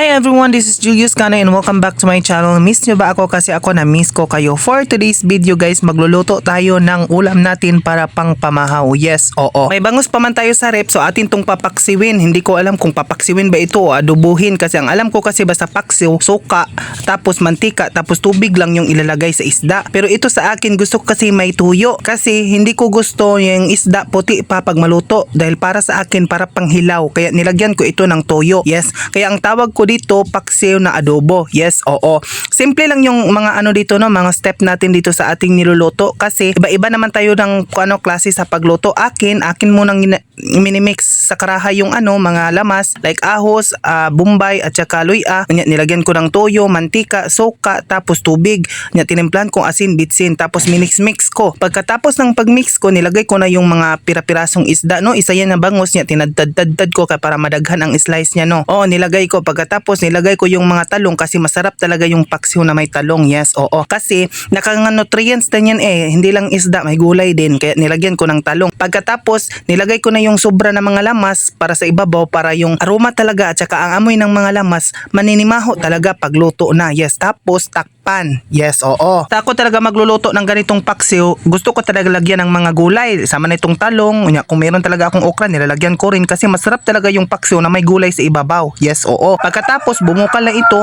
Hi everyone, this is Julius Cano and welcome back to my channel. Miss nyo ba ako? Kasi ako na-miss ko kayo. For today's video guys, magluluto tayo ng ulam natin para pang pamahaw. Yes, oo. May bangus pa man tayo sa rep, so atin tong papaksiwin. Hindi ko alam kung papaksiwin ba ito o adobuhin. Kasi ang alam ko kasi basta paksiw, suka, tapos mantika, tapos tubig lang yung ilalagay sa isda. Pero ito sa akin gusto ko kasi may tuyo. Kasi hindi ko gusto yung isda puti pa pag maluto. Dahil para sa akin, para panghilaw. Kaya nilagyan ko ito ng toyo. Yes, kaya ang tawag ko dito paksiw na adobo. Yes, oo. Simple lang yung mga ano dito no, mga step natin dito sa ating niluluto kasi iba-iba naman tayo ng ano klase sa pagluto. Akin munang minimix sa karahay yung ano mga lamas like ahos, bombay at saka luya. Nilagyan ko ng toyo, mantika, suka, tapos tubig. Tinimplan ko asin, bitsin, tapos minix-mix ko. Pagkatapos ng pagmix ko, nilagay ko na yung mga pira-pirasong isda no. Isa yan na bangus niya, tinadtad-tad ko para madaghan ang slice niya no. Oo, nilagay ko. Pagkatapos nilagay ko yung mga talong kasi masarap talaga yung paksiw na may talong. Yes, oo. Kasi nakanga-nutrients din yan hindi lang isda, may gulay din. Kaya nilagyan ko ng talong. Pagkatapos nilagay ko na yung sobra na mga lamas para sa ibabaw para yung aroma talaga at saka ang amoy ng mga lamas maninimaho talaga pagluto na. Yes, tapos takpan. Yes, oo. Ako talaga magluluto ng ganitong paksiw. Gusto ko talaga lagyan ng mga gulay. Sama na itong talong. Kung meron talaga akong okra, nilalagyan ko rin kasi masarap talaga yung paksiw na may gulay sa ibabaw. Yes, oo. Pagkatapos bumukal na ito,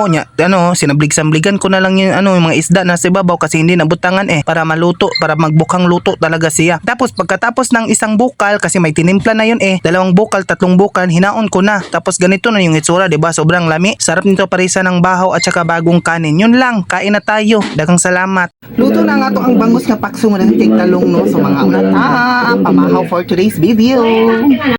sinablig-sambligan ko na lang yung yung mga isda na sa ibabaw kasi hindi nabutangan para maluto, para magbukhang luto talaga siya. Tapos pagkatapos ng isang bukal kasi may tinimpla na yun dalawang bukal, tatlong bukal, hinaon ko na. Tapos ganito na yung itsura, 'di ba? Sobrang lami. Sarap nito parisa ng bahaw at saka bagong kanin. Yun lang, kain na tayo. Daghang salamat. Luto na nga to ang bangus nga paksiw nga ng talong no. So mga unata, pamahaw for today's video.